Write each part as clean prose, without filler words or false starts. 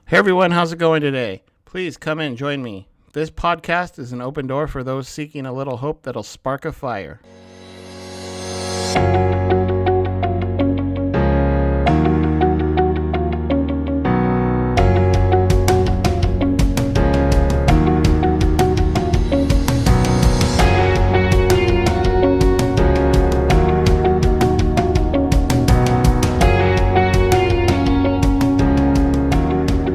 Hey everyone, how's it going today? Please come in, join me. This podcast is an open door for those seeking a little hope that'll spark a fire.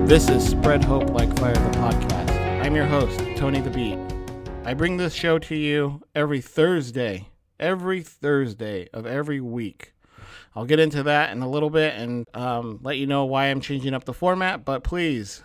This is Spread Hope Like Fire, the podcast. I'm your host, Tony the Beat. I bring this show to you every Thursday of every week. I'll get into that in a little bit and let you know why I'm changing up the format, but please,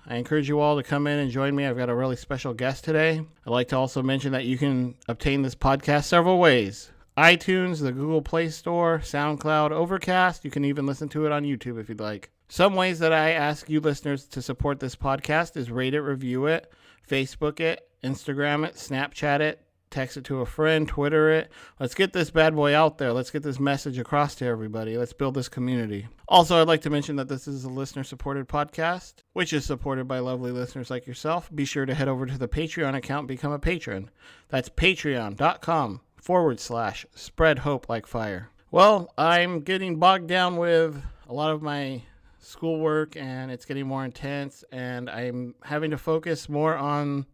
I encourage you all to come in and join me. I've got a really special guest today. I'd like to also mention that you can obtain this podcast several ways. iTunes, the Google Play Store, SoundCloud, Overcast. You can even listen to it on YouTube if you'd like. Some ways that I ask you listeners to support this podcast is rate it, review it, Facebook it, Instagram it, Snapchat it, text it to a friend, Twitter it. Let's get this bad boy out there. Let's get this message across to everybody. Let's build this community. Also, I'd like to mention that this is a listener-supported podcast, which is supported by lovely listeners like yourself. Be sure to head over to the Patreon account and become a patron. That's patreon.com/Spread Hope Like Fire. Well, I'm getting bogged down with a lot of my schoolwork and it's getting more intense and I'm having to focus more on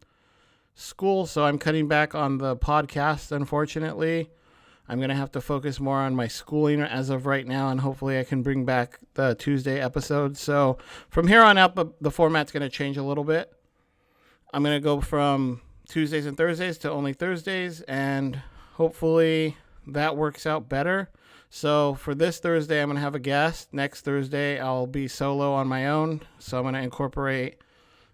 school, so I'm cutting back on the podcast. Unfortunately, I'm going to have to focus more on my schooling as of right now, and hopefully I can bring back the Tuesday episodes. So from here on out, the format's going to change a little bit. I'm going to go from Tuesdays and Thursdays to only Thursdays, and hopefully that works out better. So for this Thursday, I'm going to have a guest. Next Thursday, I'll be solo on my own. So I'm going to incorporate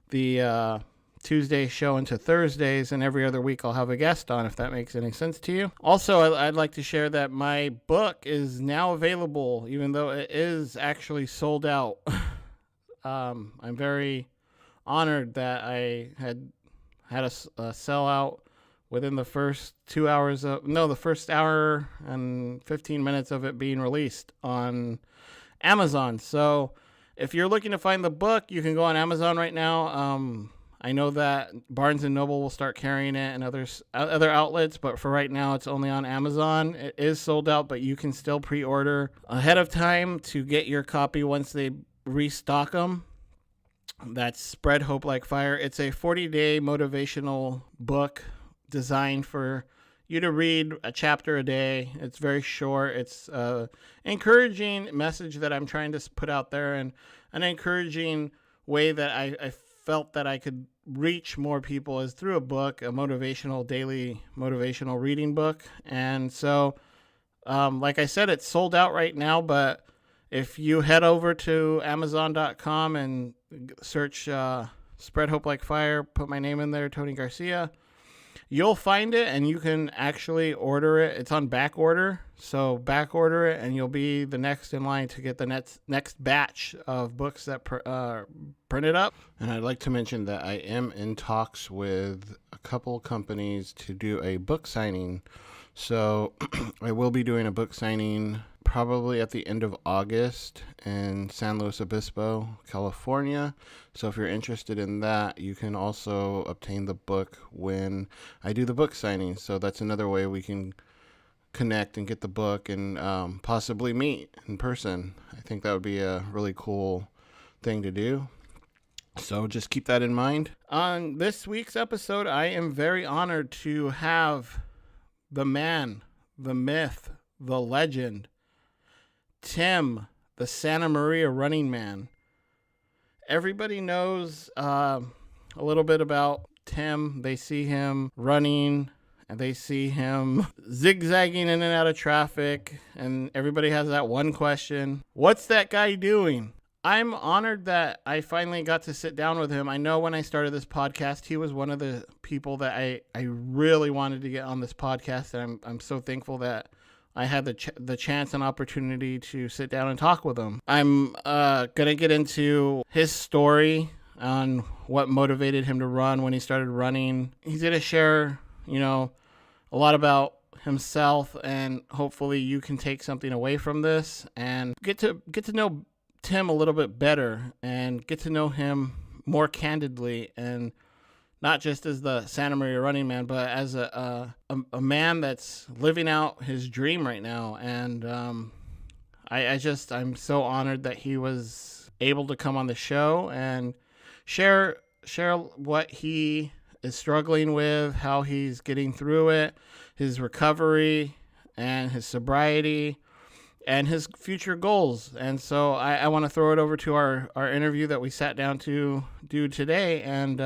the Tuesday show into Thursdays, and every other week I'll have a guest on, if that makes any sense to you. Also, I'd like to share that my book is now available, even though it is actually sold out. I'm very honored that I had a sellout within the first the first hour and 15 minutes of it being released on Amazon. So if you're looking to find the book, you can go on Amazon right now. I know that Barnes & Noble will start carrying it and other outlets, but for right now, it's only on Amazon. It is sold out, but you can still pre-order ahead of time to get your copy once they restock them. That's Spread Hope Like Fire. It's a 40-day motivational book designed for you to read a chapter a day. It's very short. It's an encouraging message that I'm trying to put out there, and an encouraging way that I felt that I could reach more people is through a book, a daily motivational reading book. And so, like I said, it's sold out right now, but if you head over to Amazon.com and search Spread Hope Like Fire, put my name in there, Tony Garcia, you'll find it, and you can actually order it. It's on back order, so back order it, and you'll be the next in line to get the next batch of books that printed up. And I'd like to mention that I am in talks with a couple companies to do a book signing. So I will be doing a book signing probably at the end of August in San Luis Obispo, California. So if you're interested in that, you can also obtain the book when I do the book signing. So that's another way we can connect and get the book and possibly meet in person. I think that would be a really cool thing to do. So just keep that in mind. On this week's episode, I am very honored to have the man, the myth, the legend, Tim, the Santa Maria Running Man. Everybody knows a little bit about Tim. They see him running, and they see him zigzagging in and out of traffic, and everybody has that one question: what's that guy doing? I'm honored that I finally got to sit down with him. I know when I started this podcast, he was one of the people that I really wanted to get on this podcast, and I'm so thankful that I had the chance and opportunity to sit down and talk with him. I'm going to get into his story on what motivated him to run when he started running. He's going to share, a lot about himself, and hopefully you can take something away from this and get to know Tim a little bit better and get to know him more candidly, and not just as the Santa Maria Running Man, but as a man that's living out his dream right now. And I'm so honored that he was able to come on the show and share what he is struggling with, how he's getting through it, his recovery and his sobriety and his future goals. And so I want to throw it over to our interview that we sat down to do today, and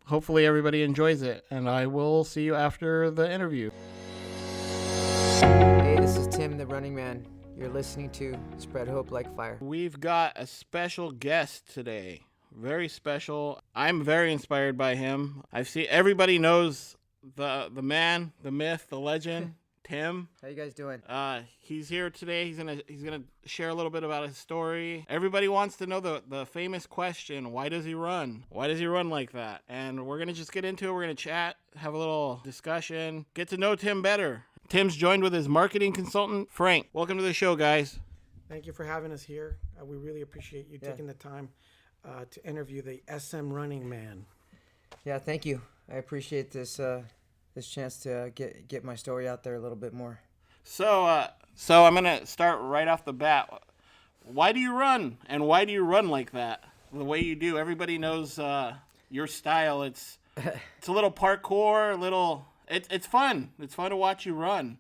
hopefully everybody enjoys it. And I will see you after the interview. Hey, this is Tim, the Running Man. You're listening to Spread Hope Like Fire. We've got a special guest today. Very special. I'm very inspired by him. Everybody knows the man, the myth, the legend, Tim. How you guys doing? He's here today. He's gonna share a little bit about his story. Everybody wants to know the famous question: why does he run? Why does he run like that? And we're gonna just get into it. We're gonna chat, have a little discussion, get to know Tim better. Tim's joined with his marketing consultant, Frank. Welcome to the show, guys. Thank you for having us here. We really appreciate you taking the time to interview the SM Running Man. Yeah, thank you. I appreciate this chance to get my story out there a little bit more. So I'm gonna start right off the bat. Why do you run, and why do you run like that, the way you do? Everybody knows your style. It's a little parkour, It's fun. It's fun to watch you run.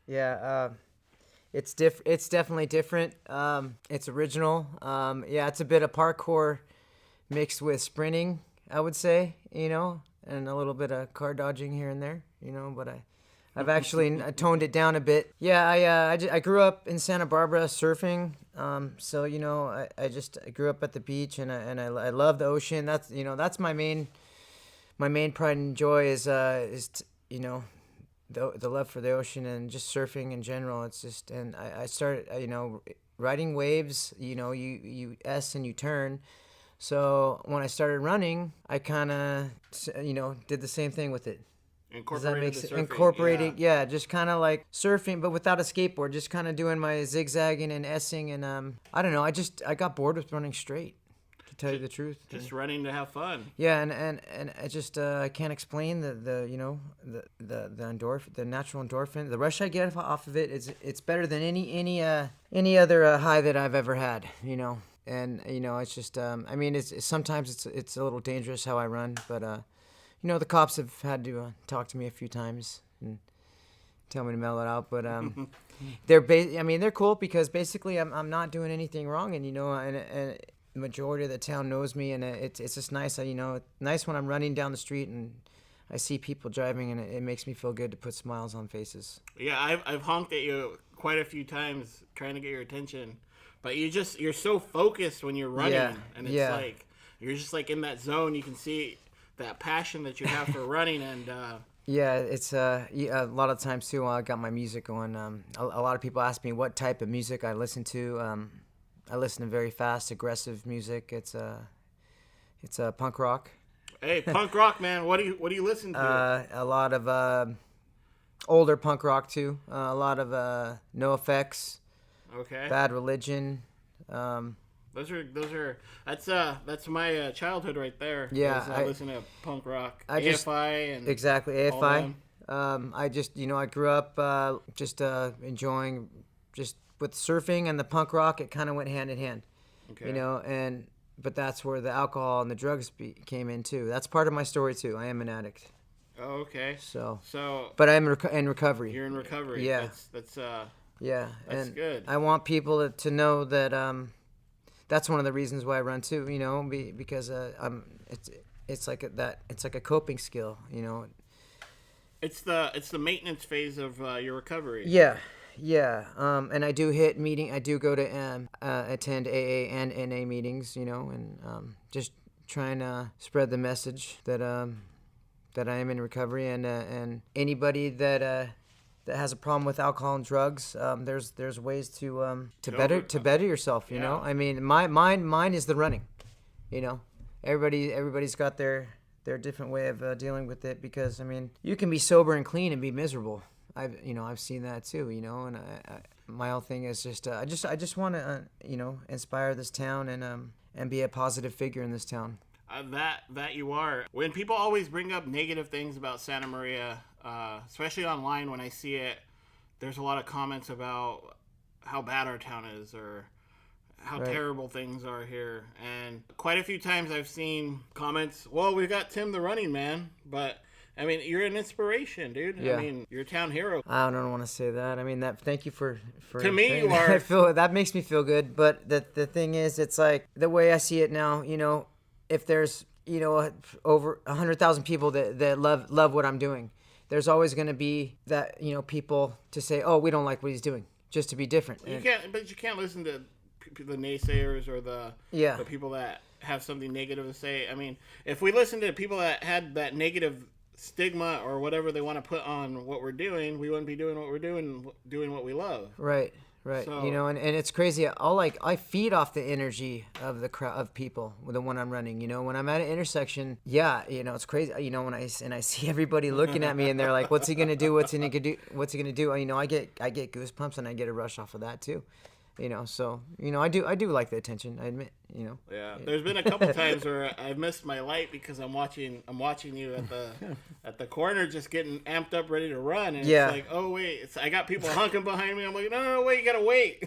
Yeah, it's definitely different. It's original. It's a bit of parkour mixed with sprinting, I would say, and a little bit of car dodging here and there, but I've actually toned it down a bit. Yeah, I grew up in Santa Barbara surfing. So I grew up at the beach, and I love the ocean. That's my main pride and joy is the love for the ocean and just surfing in general. It's just, and I started, riding waves, you S and you turn. So when I started running, I kind of, did the same thing with it. Incorporating, just kind of like surfing, but without a skateboard, just kind of doing my zigzagging and S-ing. And I don't know, I got bored with running straight, to tell you the truth. Just running to have fun. Yeah, and I just I can't explain the endorphin, the natural endorphin, the rush I get off of it. It's better than any other high that I've ever had. And it's just it's sometimes it's a little dangerous how I run, but the cops have had to talk to me a few times and tell me to mellow it out. But they're cool because basically I'm not doing anything wrong, and and the majority of the town knows me, and it's just nice. Nice when I'm running down the street and I see people driving, and it makes me feel good to put smiles on faces. Yeah, I've honked at you quite a few times trying to get your attention, but you're so focused when you're running, and it's like you're just like in that zone. You can see that passion that you have for running, and it's a lot of times too. I got my music going. A lot of people ask me what type of music I listen to. I listen to very fast, aggressive music. It's a punk rock. Hey, punk rock, man! What do you listen to? A lot of older punk rock too. A lot of No Effects. Okay. Bad Religion. That's my childhood right there. Yeah, I listen to punk rock. AFI and exactly AFI. I just I grew up enjoying just with surfing and the punk rock. It kind of went hand in hand. Okay. But that's where the alcohol and the drugs came in too. That's part of my story too. I am an addict. Oh, okay. So. But I'm in recovery. You're in recovery. Yeah. That's and good. I want people to know that that's one of the reasons why I run too. Because it's like a coping skill. It's the maintenance phase of your recovery. Yeah. And I do I do go to attend AA and NA meetings. And just trying to spread the message that I am in recovery, and anybody that has a problem with alcohol and drugs, there's ways to better yourself. Mine is the running. Everybody's got their different way of dealing with it, because you can be sober and clean and be miserable. I've seen that too. And my whole thing is just I just want to inspire this town and be a positive figure in this town. That you are. When people always bring up negative things about Santa Maria, especially online when I see it, there's a lot of comments about how bad our town is or how terrible things are here. And quite a few times I've seen comments, well, we got Tim the Running Man, but I mean, you're an inspiration, dude. Yeah. I mean, you're a town hero. I don't want to say that. I mean, thank you for to me, you that. are. That makes me feel good. But the thing is, it's like the way I see it now, if there's, over 100,000 people that love what I'm doing, there's always going to be that, people to say, oh, we don't like what he's doing, just to be different. You can't listen to the naysayers or the people that have something negative to say. I mean, if we listen to people that had that negative stigma or whatever they want to put on what we're doing, we wouldn't be doing what we're doing what we love. Right. So, and it's crazy. I feed off the energy of the crowd of people when I'm running. When I'm at an intersection, it's crazy. When I see everybody looking at me and they're like, "What's he gonna do? What's he gonna do? What's he gonna do?" I get goosebumps and I get a rush off of that too. So I do like the attention, I admit. Yeah, there's been a couple times where I've missed my light because I'm watching you at the corner just getting amped up ready to run, and it's like, oh wait, I got people honking behind me. I'm like, no, wait, you gotta wait.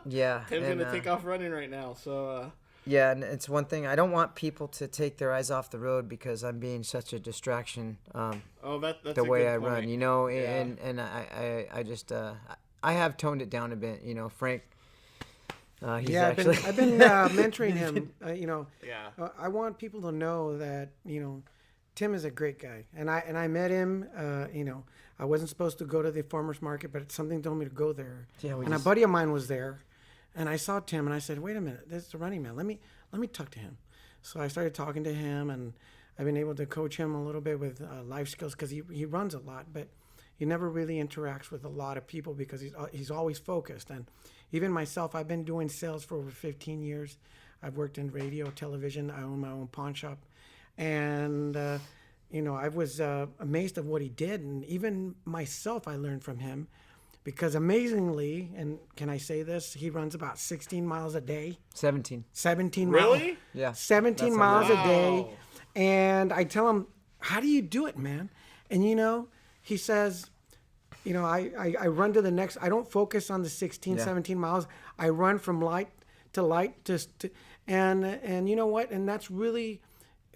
Yeah, Tim's gonna take off running right now, so yeah, and it's one thing, I don't want people to take their eyes off the road because I'm being such a distraction. That's the way I point. run, and I just I have toned it down a bit, Frank. I've been mentoring him. I want people to know that Tim is a great guy, and I met him. I wasn't supposed to go to the farmers market, but something told me to go there. Yeah, a buddy of mine was there, and I saw Tim, and I said, "Wait a minute, this is the Running Man. Let me talk to him." So I started talking to him, and I've been able to coach him a little bit with life skills because he runs a lot, but he never really interacts with a lot of people because he's always focused. And even myself, I've been doing sales for over 15 years. I've worked in radio, television. I own my own pawn shop. And, I was amazed at what he did. And even myself, I learned from him because amazingly, and can I say this? He runs about 16 miles a day. 17 Really? miles. Yeah. 17 miles a day. And I tell him, how do you do it, man? And, he says, I run to the next. I don't focus on the 16, 17 miles. I run from light to light and you know what? And that's really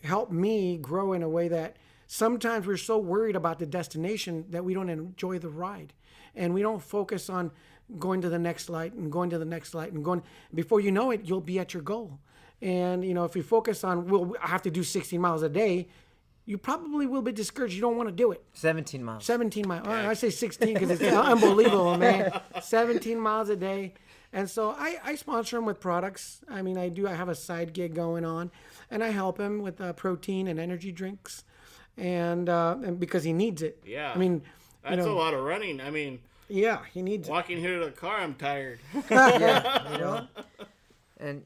helped me grow in a way that sometimes we're so worried about the destination that we don't enjoy the ride, and we don't focus on going to the next light and going to the next light and going. Before you know it, you'll be at your goal. And if you focus on, I have to do 16 miles a day, you probably will be discouraged. You don't want to do it. 17 miles. 17 miles. I say 16 because it's unbelievable, man. 17 miles a day. And so I sponsor him with products. I mean, I have a side gig going on, and I help him with protein and energy drinks, and because he needs it. Yeah. I mean, that's a lot of running. I mean, yeah, he needs walking here to the car, I'm tired. Yeah, and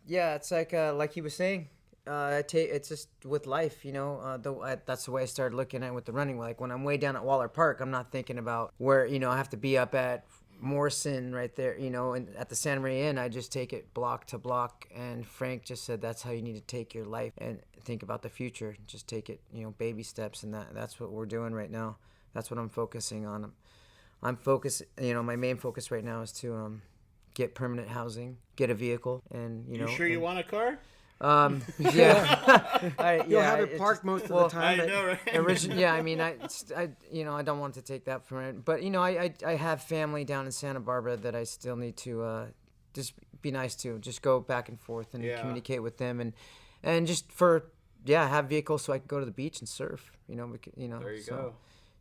it's like he was saying. It's just with life, that's the way I started looking at it with the running. Like when I'm way down at Waller Park, I'm not thinking about where, I have to be up at Morrison right there, and at the Santa Maria Inn, I just take it block to block. And Frank just said that's how you need to take your life and think about the future. Just take it, baby steps, and that's what we're doing right now. That's what I'm focusing on. I'm focused, my main focus right now is to get permanent housing, get a vehicle, and You sure you want a car? Yeah. You'll have it parked most of the time. I know, right? I don't want to take that from it, but I have family down in Santa Barbara that I still need to just be nice to, just go back and forth and communicate with them, and just have vehicles so I can go to the beach and surf. There you go.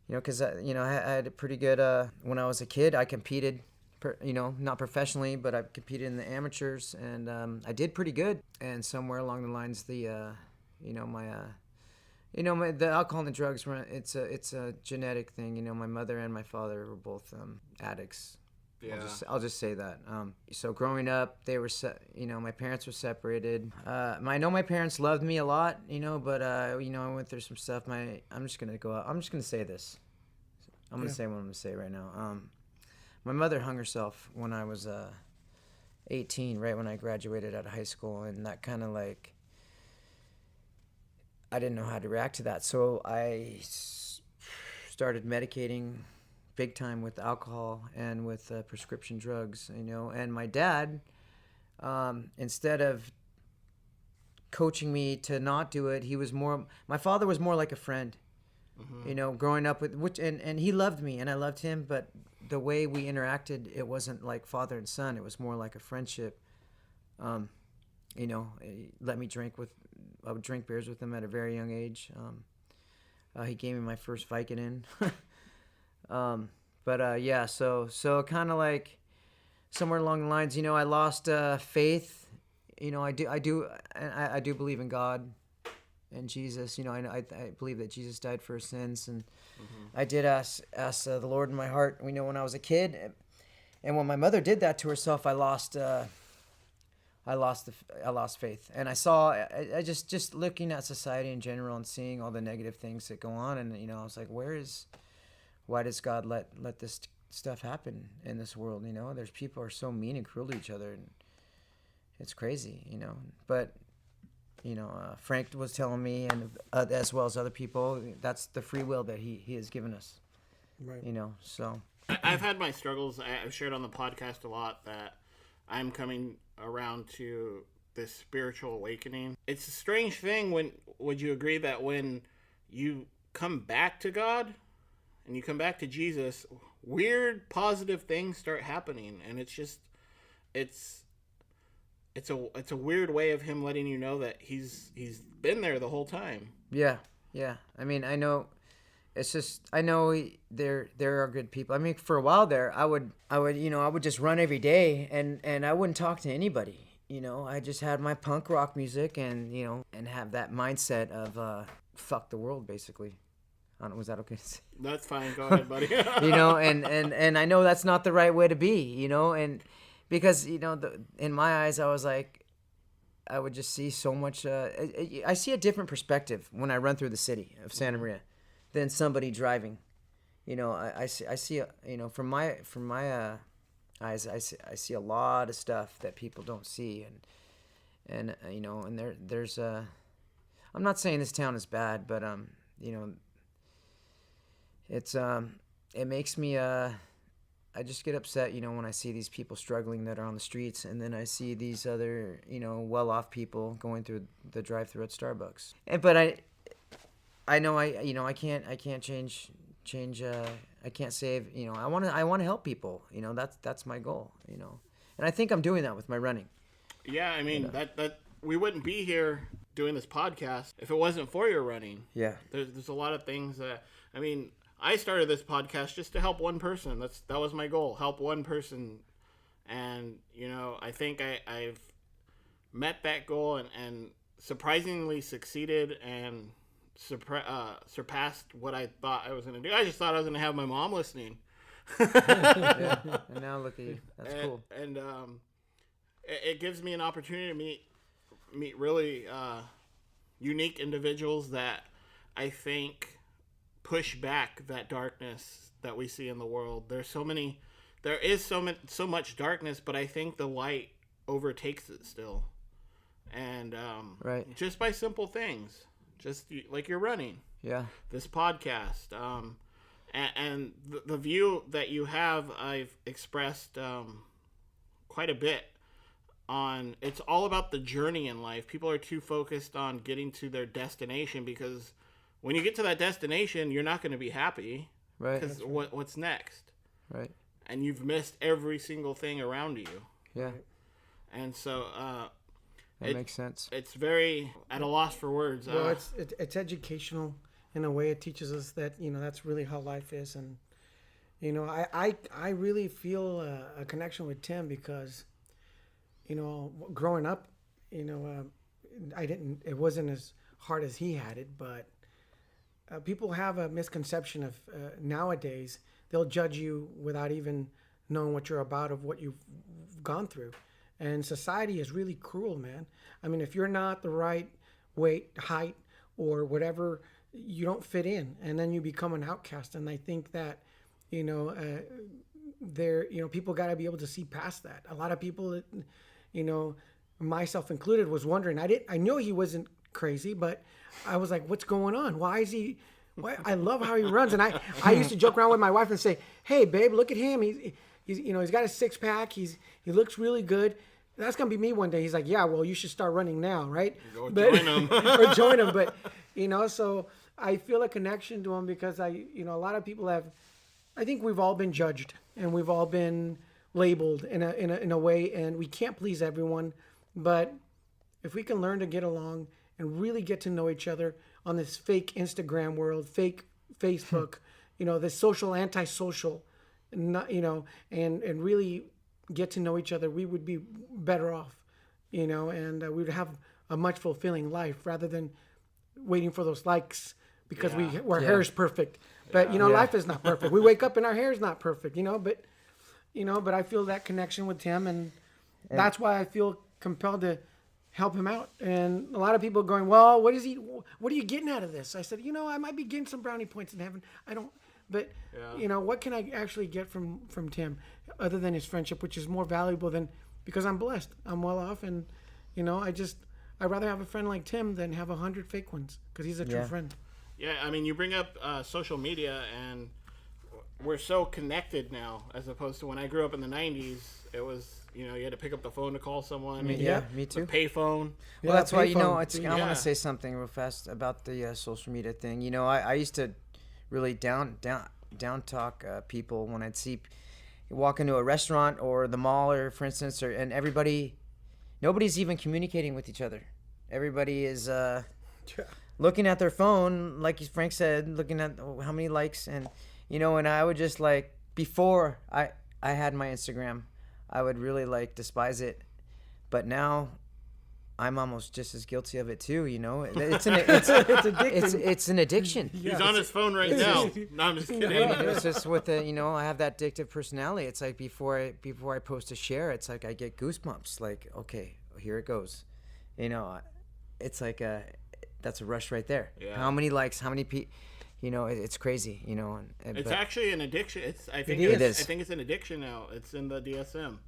Because I had a pretty good when I was a kid. I competed. Not professionally, but I competed in the amateurs, and I did pretty good. And somewhere along the lines, the alcohol and the drugs it's a genetic thing. My mother and my father were both addicts. Yeah. I'll just say that. So growing up, they were my parents were separated. I know my parents loved me a lot, but I went through some stuff. I'm just gonna go out. I'm just gonna say this. I'm gonna say what I'm gonna say right now. my mother hung herself when I was 18, right when I graduated out of high school, and that kind of like, I didn't know how to react to that, so I started medicating big time with alcohol and with prescription drugs, and my dad, instead of coaching me to not do it, my father was more like a friend. Growing up with and he loved me and I loved him, but the way we interacted, it wasn't like father and son. It was more like a friendship. He let me I would drink beers with him at a very young age. He gave me my first Vicodin. So kind of like somewhere along the lines, I lost faith. I do believe in God and Jesus. I believe that Jesus died for our sins, and I did ask the Lord in my heart. When I was a kid, and when my mother did that to herself, I lost faith, and I just looking at society in general and seeing all the negative things that go on, and I was like, why does God let this stuff happen in this world? There's people are so mean and cruel to each other, and it's crazy, But Frank was telling me, and as well as other people, that's the free will that he has given us. Right. So I've had my struggles. I've shared on the podcast a lot that I'm coming around to this spiritual awakening. It's a strange thing. Would you agree that when you come back to God and you come back to Jesus, weird positive things start happening, and it's a weird way of him letting you know that he's been there the whole time. Yeah. I mean, I know. It's just I know there are good people. I mean, for a while there, I would just run every day, and I wouldn't talk to anybody. I just had my punk rock music, and and have that mindset of fuck the world, basically. I don't know, was that okay to say? That's fine. Go ahead, buddy. And I know that's not the right way to be. And because in my eyes, I was like, I would just see so much. I see a different perspective when I run through the city of Santa Maria than somebody driving. I see from my eyes, I see a lot of stuff that people don't see, and there's I'm not saying this town is bad, but it's it makes me I just get upset, when I see these people struggling that are on the streets, and then I see these other, well-off people going through the drive-thru at Starbucks. But I know I can't change. I can't save. I want to help people. That's my goal. And I think I'm doing that with my running. Yeah, I mean that we wouldn't be here doing this podcast if it wasn't for your running. Yeah. There's a lot of things that I started this podcast just to help one person. That was my goal, help one person. And, I think I've met that goal and surprisingly succeeded and surpassed what I thought I was going to do. I just thought I was going to have my mom listening. Yeah. And now look at you. That's cool. And it gives me an opportunity to meet really unique individuals that I think push back that darkness that we see in the world. There is so much darkness, but I think the light overtakes it still. And right. Just by simple things, just like you're running. Yeah. This podcast, and the view that you have, I've expressed quite a bit on. It's all about the journey in life. People are too focused on getting to their destination, because when you get to that destination, you're not going to be happy. Right. Because what's next? Right. And you've missed every single thing around you. Yeah. And so that makes sense. It's very at a loss for words. Well, it's educational in a way. It teaches us that that's really how life is, and I really feel a connection with Tim because growing up, it wasn't as hard as he had it, but people have a misconception of nowadays they'll judge you without even knowing what you're about, of what you've gone through. And society is really cruel, man. I mean, if you're not the right weight, height, or whatever, you don't fit in, and then you become an outcast. And I think that people got to be able to see past that. A lot of people, myself included, was wondering. I knew he wasn't crazy, but I was like, what's going on? Why is he? Why? I love how he runs, and I used to joke around with my wife and say, hey, babe, look at him. He's got a 6-pack. He looks really good. That's gonna be me one day. He's like, yeah, well, you should start running now, right? Join him. Or join him. But so I feel a connection to him because a lot of people have. I think we've all been judged and we've all been labeled in a way, and we can't please everyone. But if we can learn to get along and really get to know each other on this fake Instagram world, fake Facebook, this social antisocial, not, and really get to know each other, we would be better off, and we would have a much fulfilling life rather than waiting for those likes because our hair is perfect. But life is not perfect. We wake up and our hair is not perfect, but I feel that connection with Tim, and that's why I feel compelled to help him out. And a lot of people are going, well, what are you getting out of this? I said, I might be getting some brownie points in heaven. I don't, but what can I actually get from Tim other than his friendship, which is more valuable than, because I'm blessed, I'm well off. And, I'd rather have a friend like Tim than have 100 fake ones, because he's a true friend. Yeah. I mean, you bring up social media, and we're so connected now, as opposed to when I grew up in the 90s. It was, you had to pick up the phone to call someone. Me too. The payphone. Well, that's why, I want to say something real fast about the social media thing. I used to really down talk people when I'd see walk into a restaurant or the mall, or for instance, and nobody's even communicating with each other. Everybody is looking at their phone, like Frank said, looking at how many likes, and and I would just before I had my Instagram, I would really despise it, but now I'm almost just as guilty of it too. It's an addiction. He's on his phone right now. No, I'm just kidding. It's just with I have that addictive personality. It's like before I post a share, it's like I get goosebumps. Like, okay, here it goes. It's like that's a rush right there. Yeah. How many likes? How many people? It's crazy. It's actually an addiction. I think it's an addiction now. It's in the DSM,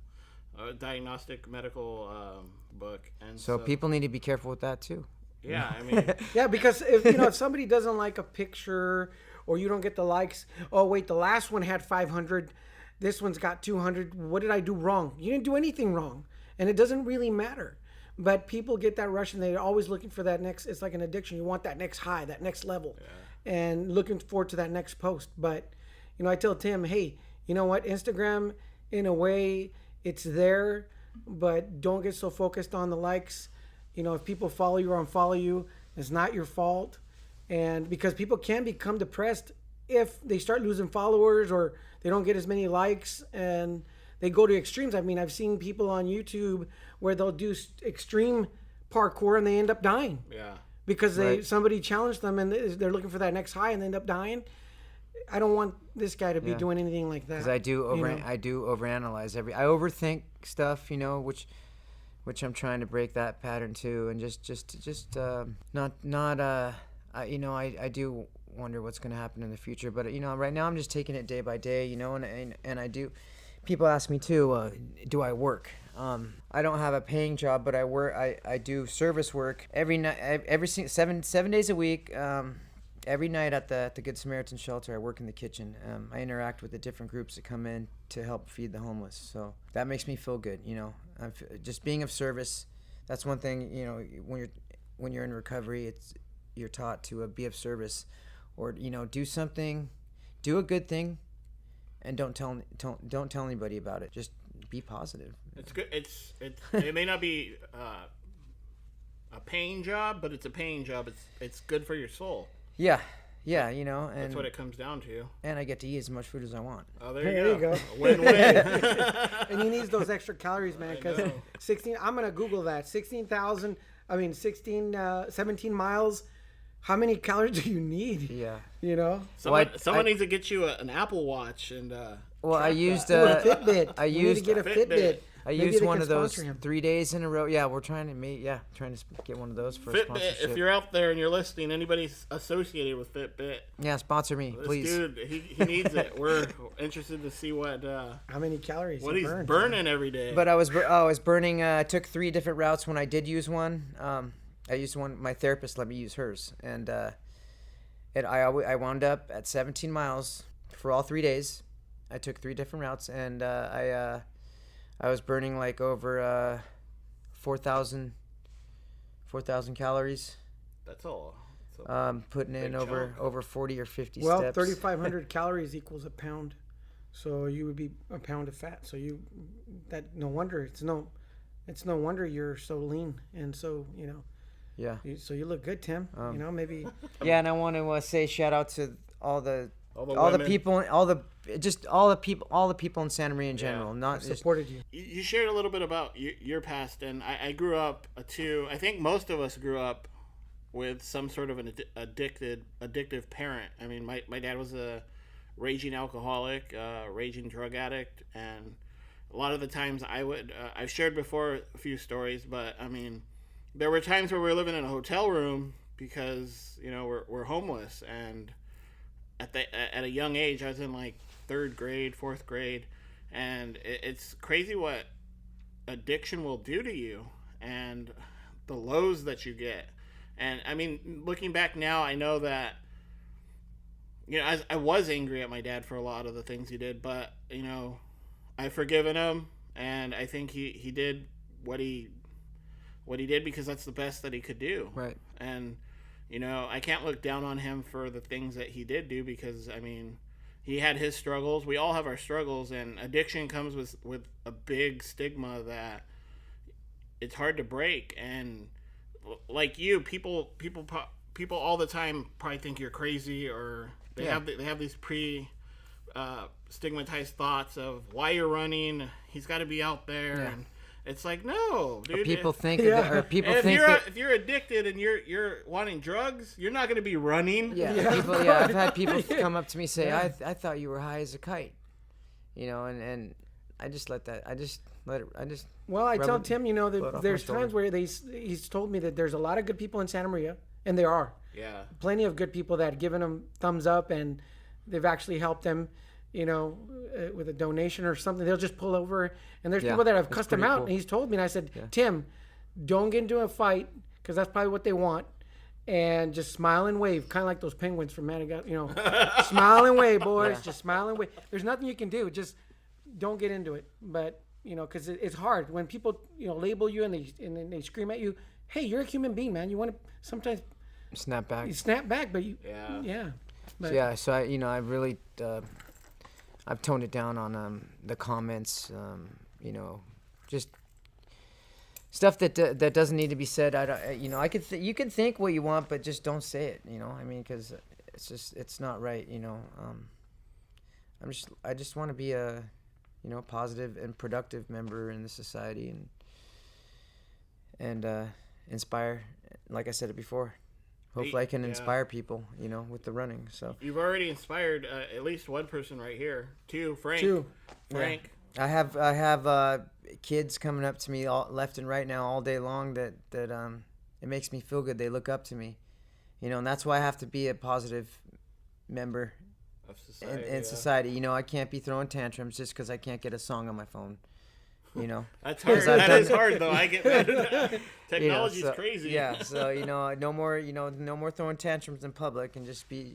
diagnostic medical book, and so people need to be careful with that too. Yeah, I mean, yeah, because if somebody doesn't like a picture, or you don't get the likes, oh wait, the last one had 500, this one's got 200. What did I do wrong? You didn't do anything wrong, and it doesn't really matter. But people get that rush, and they're always looking for that next. It's like an addiction. You want that next high, that next level. Yeah. And looking forward to that next post. But, I tell Tim, hey, you know what? Instagram, in a way, it's there, but don't get so focused on the likes. If people follow you or unfollow you, it's not your fault. And because people can become depressed if they start losing followers or they don't get as many likes, and they go to extremes. I mean, I've seen people on YouTube where they'll do extreme parkour and they end up dying. Yeah. Because somebody challenged them and they're looking for that next high and they end up dying. I don't want this guy to be doing anything like that. Because I do overanalyze I overthink stuff, which I'm trying to break that pattern too, and I do wonder what's going to happen in the future. But right now I'm just taking it day by day, and I do. People ask me too, do I work? I don't have a paying job, but I work. I do service work every night, seven days a week. Every night at the Good Samaritan shelter, I work in the kitchen. I interact with the different groups that come in to help feed the homeless. So that makes me feel good. Just being of service. That's one thing. When you're in recovery, you're taught to be of service, or do something, do a good thing, and don't tell anybody about it. Just be positive. It's good. It may not be a paying job, but it's a paying job. It's good for your soul. Yeah, and that's what it comes down to. And I get to eat as much food as I want. Oh, there you go. Win-win. And you need those extra calories, man. Because 16. I'm gonna Google that. 17 miles. How many calories do you need? Yeah. Someone needs to get you an Apple Watch and. Well, I used a Fitbit. You need to get a Fitbit. I Maybe used they one can of those sponsor him. 3 days in a row. Yeah, we're trying to get one of those for a Fitbit, sponsorship. if you're out there and you're listening, anybody associated with Fitbit, Yeah, sponsor me, this please. dude, he needs it. We're interested to see what How many calories? what he he's burns, burning every day. But I was burning. I took 3 different routes when I did use one. I used one. My therapist let me use hers, and I wound up at 17 miles for all 3 days. I took 3 different routes, and I was burning like over 4,000 calories. That's all. Putting in big chunk. over 40 or 50 Well, steps. 3,500 calories equals a pound, so you would be a pound of fat. So no wonder it's no wonder you're so lean and so Yeah. So you look good, Tim. Maybe. Yeah, and I want to say shout out to all the women. people, all the people in Santa Maria in general. Not just, Supported you. You shared a little bit about your past, and I grew up too. I think most of us grew up with some sort of an addictive parent. I mean, my dad was a raging alcoholic, raging drug addict, and a lot of the times I've shared before a few stories, but I mean, there were times where we were living in a hotel room because we're homeless, and at a young age, I was in like 3rd grade, 4th grade, and it's crazy what addiction will do to you and the lows that you get. And I mean, looking back now, I know that I was angry at my dad for a lot of the things he did, but I've forgiven him, and I think he did what he did because that's the best that he could do. Right. And I can't look down on him for the things that he did do because, I mean, he had his struggles. We all have our struggles, and addiction comes with a big stigma that it's hard to break. And like you, people all the time probably think you're crazy, or they have these stigmatized thoughts of why you're running. He's got to be out there. Yeah. And it's like, no, dude. People think if you're addicted and you're wanting drugs, you're not going to be running. I've had people come up to me say, I thought you were high as a kite, and I just let it. Well, I tell Tim, blow it that off there's my times where he's told me that there's a lot of good people in Santa Maria, and there are. Yeah. Plenty of good people that have given him thumbs up, and they've actually helped him, with a donation or something. They'll just pull over, and there's people that have cussed him out, cool. and he's told me, and I said, Tim, don't get into a fight, because that's probably what they want, and just smile and wave, kind of like those penguins from Madagascar, smile and wave, boys, just smile and wave. There's nothing you can do, just don't get into it, but, because it's hard when people, label you and they scream at you, hey, you're a human being, man, you want to sometimes Snap back. you snap back, but But, So I really I've toned it down on the comments, just stuff that doesn't need to be said. You can think what you want, but just don't say it. I mean, because it's not right. I just want to be a positive and productive member in the society and inspire. Like I said it before. Hopefully I can inspire people, with the running. So you've already inspired at least one person right here. 2, Frank. Frank. Yeah. I have kids coming up to me left and right now all day long that it makes me feel good. They look up to me, and that's why I have to be a positive member Of society, in society. I can't be throwing tantrums just because I can't get a song on my phone. That's hard. That is hard, though. I get that. Technology's so, crazy. Yeah, so no more throwing tantrums in public, and just be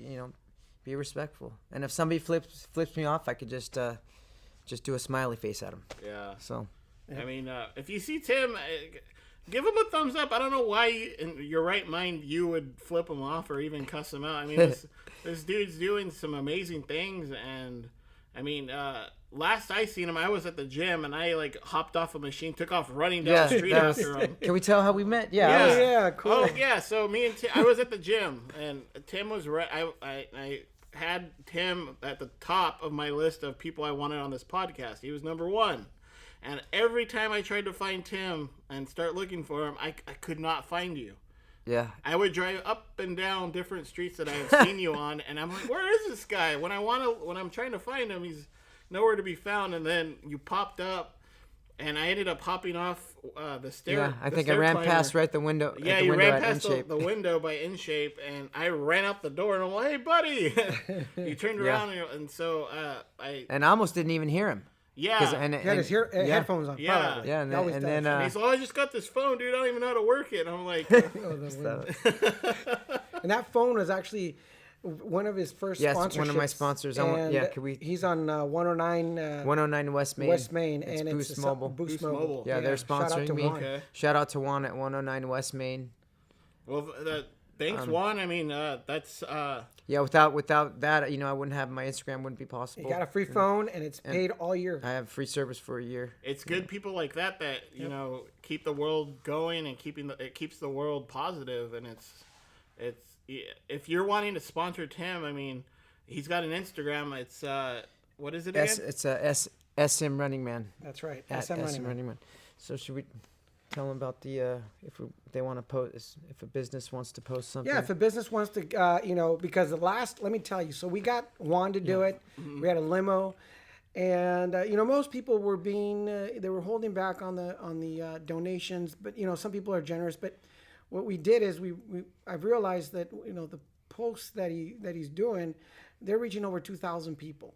respectful. And if somebody flips me off, I could just do a smiley face at them. Yeah. So, I mean, if you see Tim, give him a thumbs up. I don't know why, in your right mind, you would flip him off or even cuss him out. I mean, this dude's doing some amazing things, and I mean, last I seen him, I was at the gym, and I hopped off a machine, took off running down the street after him. Can we tell how we met? Yeah, cool. Oh yeah, so me and Tim, I was at the gym, and Tim was right. I had Tim at the top of my list of people I wanted on this podcast. He was number 1. And every time I tried to find Tim and start looking for him, I could not find you. Yeah. I would drive up and down different streets that I have seen you on, and I'm like, where is this guy? When I'm trying to find him, he's nowhere to be found. And then you popped up and I ended up hopping off the stair. Yeah, I the think I stair ran climber. past right the window. Yeah, at the you window ran at past InShape. the window by InShape, and I ran out the door, and I'm like, "Hey, buddy!" You turned around, and so I. And I almost didn't even hear him. Yeah. He had his headphones on. Yeah. Probably. Yeah, He and always then, does. And he's like, I just got this phone, dude. I don't even know how to work it. And I'm like, And that phone was actually one of his first sponsorships. one of my sponsors. Could we? He's on 109. 109 West Main. West Main, It's and Boost it's Mobile. Boost Mobile. Yeah, they're Shout out sponsoring to me. Juan. Okay. Shout out to Juan at 109 West Main. well, thanks, Juan. I mean, that's. Yeah, without that, I wouldn't have my Instagram. Wouldn't be possible. You got a free phone, and it's paid all year. I have free service for a year. It's good people like that keep the world going and it keeps the world positive, and it's if you're wanting to sponsor Tim, I mean, he's got an Instagram. It's what is it again? It's SM Running Man. That's right. At SM Running. Running Man. So should we tell them about the they want to post, if a business wants to post something? Yeah, if a business wants to, because let me tell you. So we got Juan to do it. Mm-hmm. We had a limo, and most people were they were holding back on the donations, but some people are generous. But what we did is I've realized that the posts that he's doing, they're reaching over 2,000 people.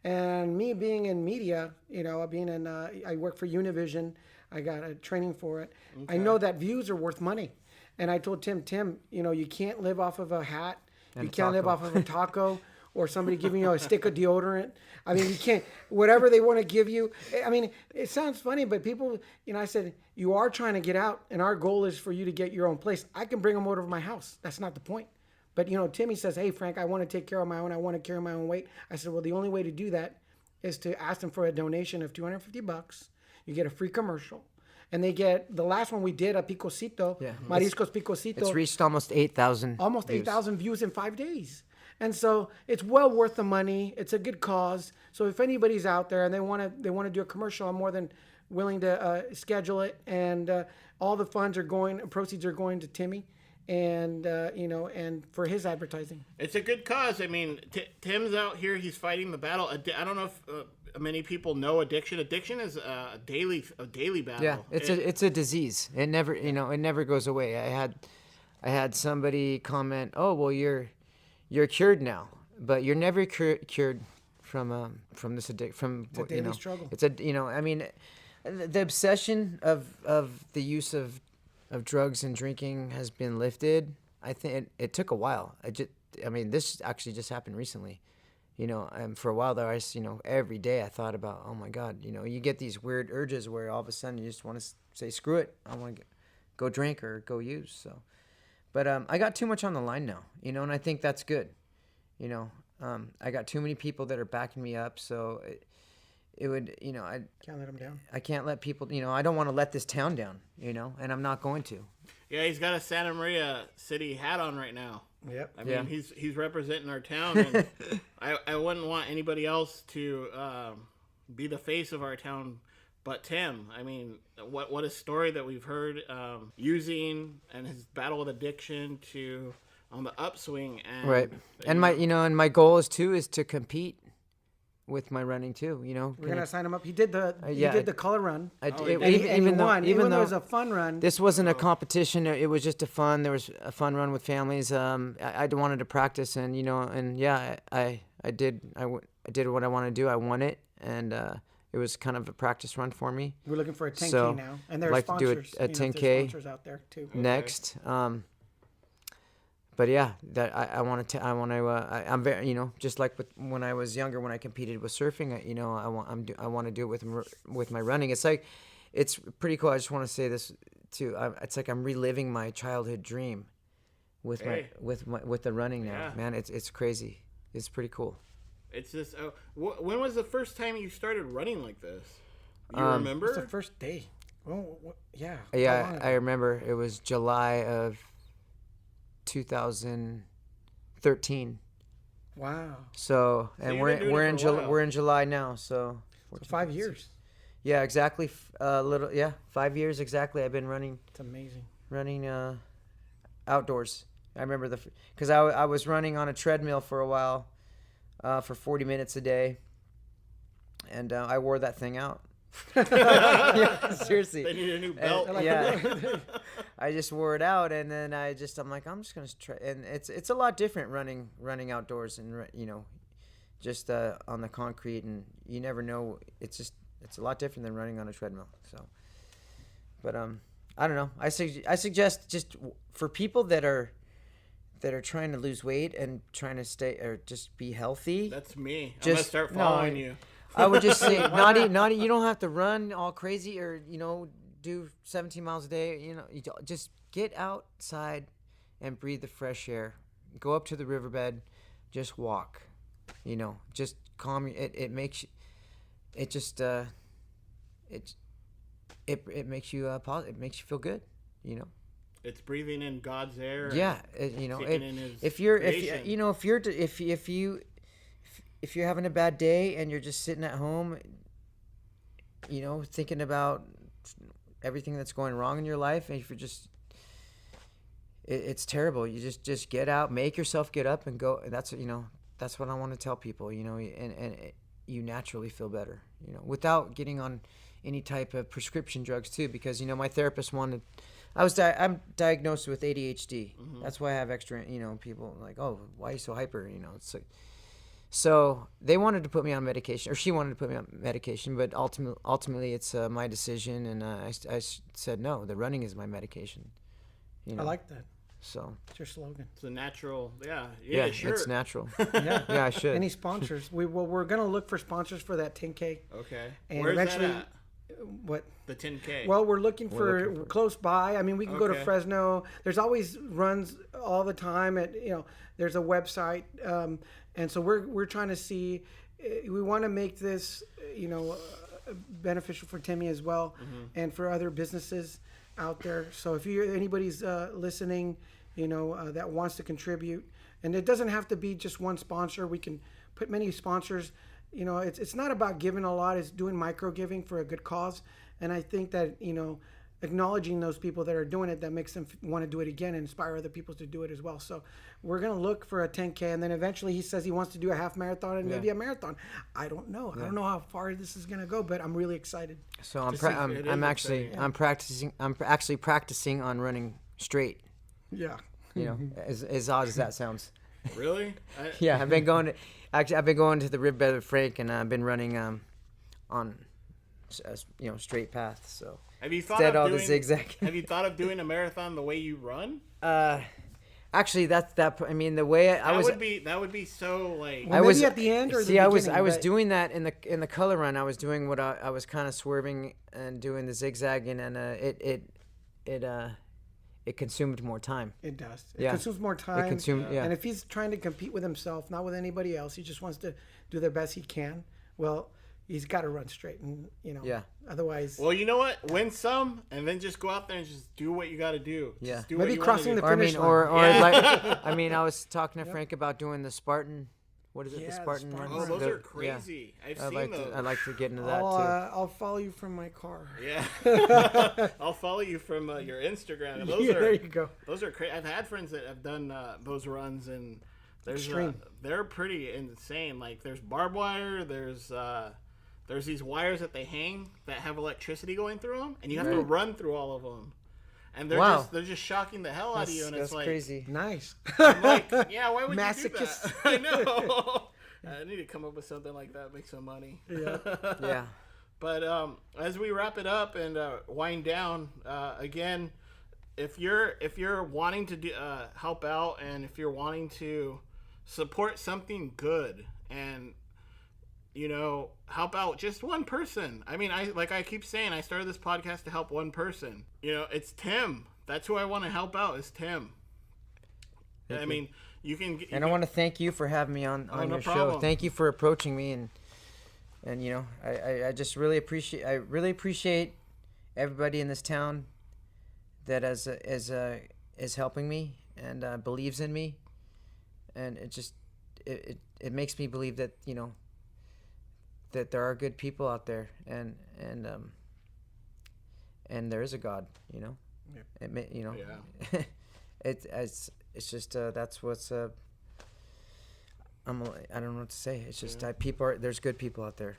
And me being in media, I work for Univision. I got a training for it. Okay. I know that views are worth money. And I told Tim, you can't live off of a hat. You can't live off of a taco or somebody giving you a stick of deodorant. I mean, you can't, whatever they want to give you. I mean, it sounds funny, but people, I said, you are trying to get out, and our goal is for you to get your own place. I can bring them over to my house. That's not the point. But, Timmy says, hey, Frank, I want to take care of my own. I want to carry my own weight. I said, well, the only way to do that is to ask them for a donation of $250. You get a free commercial. And they get, the last one we did, a Picosito, Mariscos Picosito. It's reached almost 8,000 Almost 8,000 views in 5 days. And so it's well worth the money. It's a good cause. So if anybody's out there and they want to do a commercial, I'm more than willing to schedule it. And all the proceeds are going to Timmy. And and for his advertising, it's a good cause. I mean, Tim's out here; he's fighting the battle. I don't know if many people know addiction. Addiction is a daily battle. Yeah, it's a disease. It never goes away. I had somebody comment, "Oh, well, you're cured now," but you're never cured from this addiction. It's a daily struggle. It's I mean, the obsession of the use of drugs and drinking has been lifted. I think it took a while. This actually just happened recently. And for a while there, every day I thought about, oh my God, you get these weird urges where all of a sudden you just want to say, screw it, I want to go drink or go use. So, but I got too much on the line now, and I think that's good. I got too many people that are backing me up, so it would, I can't let them down. I can't let people, I don't want to let this town down, and I'm not going to. Yeah, he's got a Santa Maria City hat on right now. Yep. I mean, he's representing our town, and I wouldn't want anybody else to be the face of our town but Tim. I mean, what a story that we've heard, using and his battle with addiction to on the upswing. And, right. And my goal is to compete with my running too. We're gonna sign him up. He did the color run. Even though it was a fun run. This wasn't a competition. It was just there was a fun run with families. I wanted to practice, and I did what I wanted to do. I won it, and it was kind of a practice run for me. We're looking for a 10K now, and there's sponsors. To do a 10K there's sponsors out there too. Next. But yeah, that I'm very, just like when I was younger, when I competed with surfing, I want to do it with my running. It's pretty cool. I just want to say this too. It's like I'm reliving my childhood dream with the running now, yeah. Man. It's crazy. It's pretty cool. It's just, when was the first time you started running like this? You remember? It was the first day. Oh, yeah. Yeah, I remember. It was July of 2013. Wow. So we're in July now. So 5 years. Yeah, exactly. 5 years exactly. I've been running. It's amazing. Running outdoors. I remember because I was running on a treadmill for a while, for 40 minutes a day, and I wore that thing out. Yeah, seriously. They need a new belt. I just wore it out, and then I'm like, I'm just gonna try. And it's a lot different running outdoors, and just on the concrete, and you never know. It's a lot different than running on a treadmill. So, but I don't know. I suggest just for people that are trying to lose weight and trying to stay or just be healthy. That's me. I'm gonna start following you. I would just say not you don't have to run all crazy or do 17 miles a day. You just get outside and breathe the fresh air. Go up to the riverbed, just walk. Just calm you. It makes you. It just it makes you positive. It makes you feel good. It's breathing in God's air. Yeah, if you're having a bad day and you're just sitting at home, thinking about everything that's going wrong in your life, and if you're just, it's terrible. You just get out, make yourself get up and go. That's what I want to tell people. And you naturally feel better. Without getting on any type of prescription drugs too, because my therapist wanted. I'm diagnosed with ADHD. Mm-hmm. That's why I have extra. People like, oh, why are you so hyper? It's like. So they wanted to put me on medication, or she wanted to put me on medication, but ultimately it's my decision, and I said no. The running is my medication. I like that. So it's your slogan. It's a natural, yeah, sure. It's natural. Yeah, I should. Any sponsors? We're gonna look for sponsors for that 10K. Okay. And where's eventually, that at? What? The 10K. Well, we're looking for close by. I mean, we can go to Fresno. There's always runs all the time. There's a website, and so we're trying to see. We want to make this, beneficial for Timmy as well, and for other businesses out there. So if anybody's listening, that wants to contribute, and it doesn't have to be just one sponsor. We can put many sponsors. It's not about giving a lot. It's doing micro giving for a good cause. And I think that, acknowledging those people that are doing it, that makes them want to do it again and inspire other people to do it as well. So we're going to look for a 10K. And then eventually he says he wants to do a half marathon and maybe a marathon. I don't know. Yeah. I don't know how far this is going to go, but I'm really excited. So I'm actually practicing on running straight. Yeah. As odd as that sounds. Really? Yeah, I've been going to the riverbed with Frank, and I've been running on straight path. So have you thought the zigzag? Have you thought of doing a marathon the way you run? Actually, I mean, the way I was. That would be so like. Well, maybe at the end or the beginning. I was doing that in the color run. I was doing what I was kind of swerving and doing the zigzagging, and it consumed more time. It does. It consumes more time. Yeah. And if he's trying to compete with himself, not with anybody else, he just wants to do the best he can. Well, he's got to run straight, and otherwise. Well, you know what? Win some, and then just go out there and just do what you got to do. Yeah. Just do maybe what you crossing the want to finish do. line. I was talking to Frank about doing the Spartan. What is it? The Spartan runs. Oh, those are crazy. Yeah. I've seen those. I'd like to get into that too. I'll follow you from my car. Yeah. I'll follow you from your Instagram. There you go. Those are crazy. I've had friends that have done those runs, and extreme. They're pretty insane. Like there's barbed wire. There's these wires that they hang that have electricity going through them, and you have to run through all of them. And they're just shocking the hell out of you, and it's like crazy. Nice. I'm like, yeah, why would Masochist. you do that? I know. I need to come up with something like that, make some money. Yeah. But as we wrap it up and wind down, again, if you're wanting to help out, and if you're wanting to support something good, and help out just one person. I mean, I keep saying, I started this podcast to help one person. It's Tim. That's who I want to help out, is Tim. I mean, you can. I want to thank you for having me on your show. Thank you for approaching me, and I just really appreciate everybody in this town that is helping me and believes in me, and it makes me believe that that there are good people out there, and there is a God, Yeah. It's just that's what's I don't know what to say. It's just there's good people out there,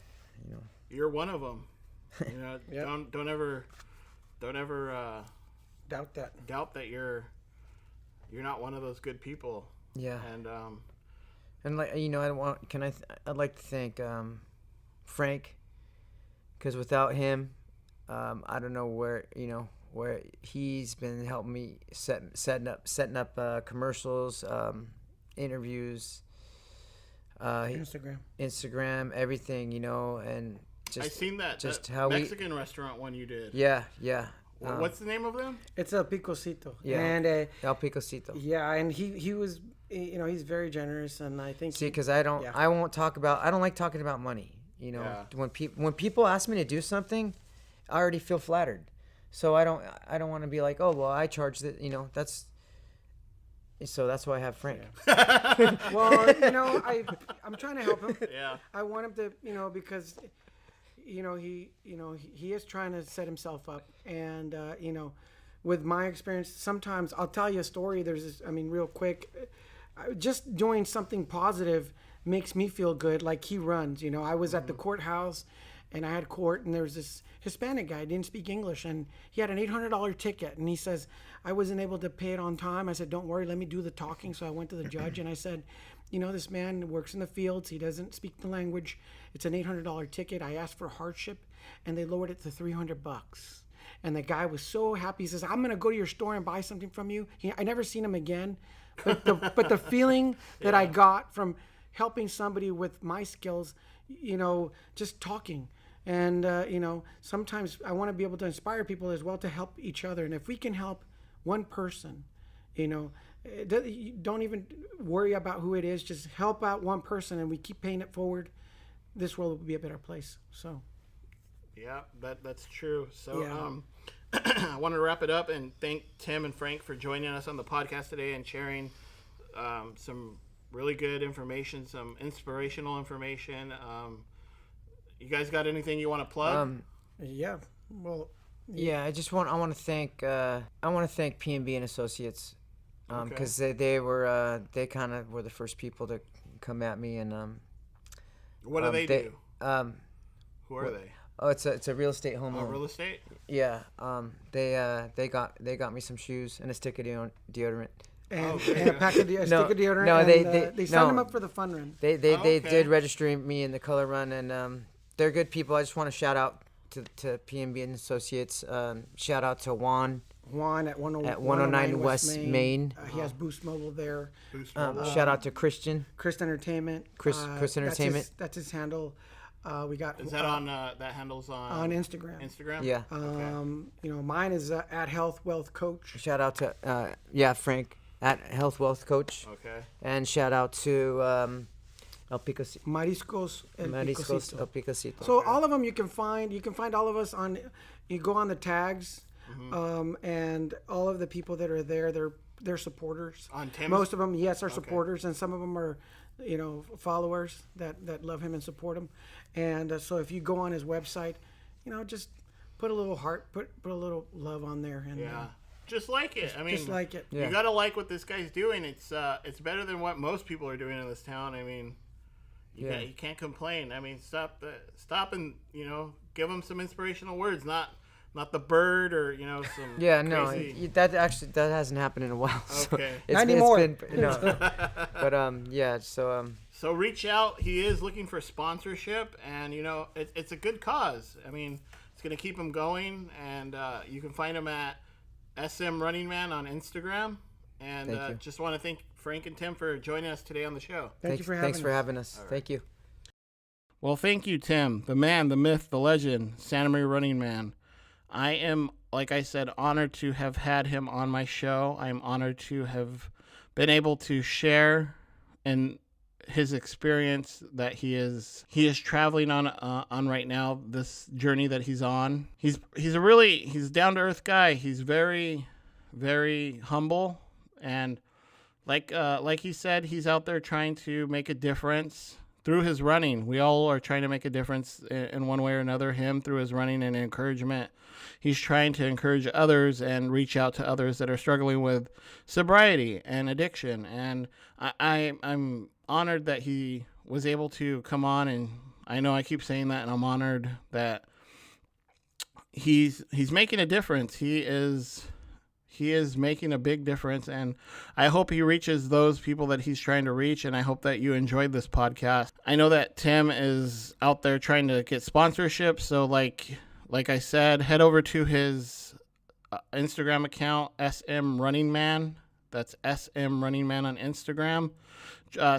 You're one of them. You know, Yep. don't ever Doubt that. doubt that you're not one of those good people. Yeah. And like, you know, I'd like to thank Frank, because without him, I don't know where he's been helping me setting up commercials, interviews, Instagram, everything, you know, and just I seen that just that how Mexican restaurant one you did. Yeah. What's the name of them? It's a Picocito. Yeah. And El Picocito. yeah, and he was, you know, he's very generous, and I think See, because I don't like talking about money. You know, when people ask me to do something, I already feel flattered. So I don't want to be like, oh well, I charge that. You know, that's why I have Frank. Yeah. Well, you know, I'm trying to help him. Yeah. I want him to, you know, because, you know, he is trying to set himself up, and you know, with my experience, sometimes I'll tell you a story. There's this, I mean, real quick, just doing something positive makes me feel good. Like he runs, you know, I was at the courthouse, and I had court, and there was this Hispanic guy, didn't speak English, and he had an $800 ticket, and he says, I wasn't able to pay it on time. I said, don't worry, let me do the talking. So I went to the judge, and I said, you know, this man works in the fields. He doesn't speak the language. It's an $800 ticket. I asked for hardship, and they lowered it to $300. And the guy was so happy. He says, I'm going to go to your store and buy something from you. I never seen him again. But the feeling that I got from helping somebody with my skills, you know, just talking. And, you know, sometimes I want to be able to inspire people as well to help each other. And if we can help one person, you know, don't even worry about who it is. Just help out one person, and we keep paying it forward. This world will be a better place. So. Yeah, that's true. So I want to wrap it up and thank Tim and Frank for joining us on the podcast today and sharing some really good information, some inspirational information. You guys got anything you want to plug? Yeah. Well. Yeah, I want to thank P&B and Associates, because they kind of were the first people to come at me, and what do they do? Who are they? Oh, it's a real estate home loan. Real estate? Yeah. They got me some shoes and a stick of deodorant. And a pack of stick of deodorant. No, and, they signed them up for the fun run. They did register me in the color run, and they're good people. I just want to shout out to P&B and Associates. Shout out to Juan at 109 West Main. He has Boost Mobile there. Shout out to Christian Entertainment. Chris Entertainment. That's his handle. We got. Is that on that handle's on Instagram? Instagram. Yeah. You know, mine is at Health Wealth Coach. Shout out to Frank at Health Wealth Coach. Okay. And shout out to El Picocito. Mariscos El Picocito. So all of them you can find all of us on. You go on the tags, and all of the people that are there, they're supporters. On Tim. Most of them, yes, are supporters, and some of them are, you know, followers that love him and support him. And so if you go on his website, you know, just put a little heart, put a little love on there, and just like it. I mean, just like it. You gotta like what this guy's doing. It's better than what most people are doing in this town. I mean, you can't complain. I mean, stop and, you know, give him some inspirational words, not the bird or, you know, some crazy... that hasn't happened in a while. So okay, not anymore. So reach out. He is looking for sponsorship, and you know, it's a good cause. I mean, it's gonna keep him going, and you can find him at SM Running Man on Instagram. And just want to thank Frank and Tim for joining us today on the show. Thanks for having us. Right. Thank you. Well, thank you, Tim, the man, the myth, the legend, Santa Maria Running Man. I am, like I said, honored to have had him on my show. I'm honored to have been able to share in his experience that he is traveling on right now, this journey that he's on. He's down to earth guy. He's very, very humble, and like he said, he's out there trying to make a difference through his running. We all are trying to make a difference in one way or another. Him through his running and encouragement. He's trying to encourage others and reach out to others that are struggling with sobriety and addiction. And I'm honored that he was able to come on, and I know I keep saying that, and I'm honored that he's making a difference. He is making a big difference, and I hope he reaches those people that he's trying to reach, and I hope that you enjoyed this podcast. I know that Tim is out there trying to get sponsorship, so like I said, head over to his Instagram account, SM Running Man. That's SM Running Man on Instagram.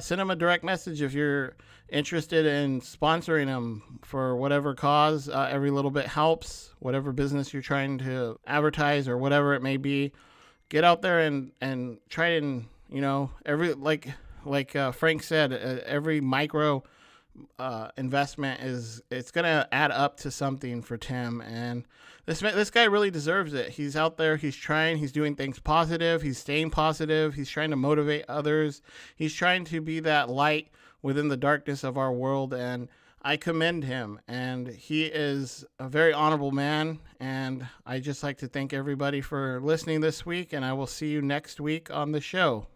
Send him a direct message if you're interested in sponsoring him for whatever cause. Every little bit helps. Whatever business you're trying to advertise or whatever it may be, get out there and try and, every like Frank said, every micro investment it's gonna add up to something for Tim, and this guy really deserves it. He's out there, he's trying, he's doing things positive, he's staying positive, he's trying to motivate others, he's trying to be that light within the darkness of our world, and I commend him. And he is a very honorable man, and I just like to thank everybody for listening this week, and I will see you next week on the show.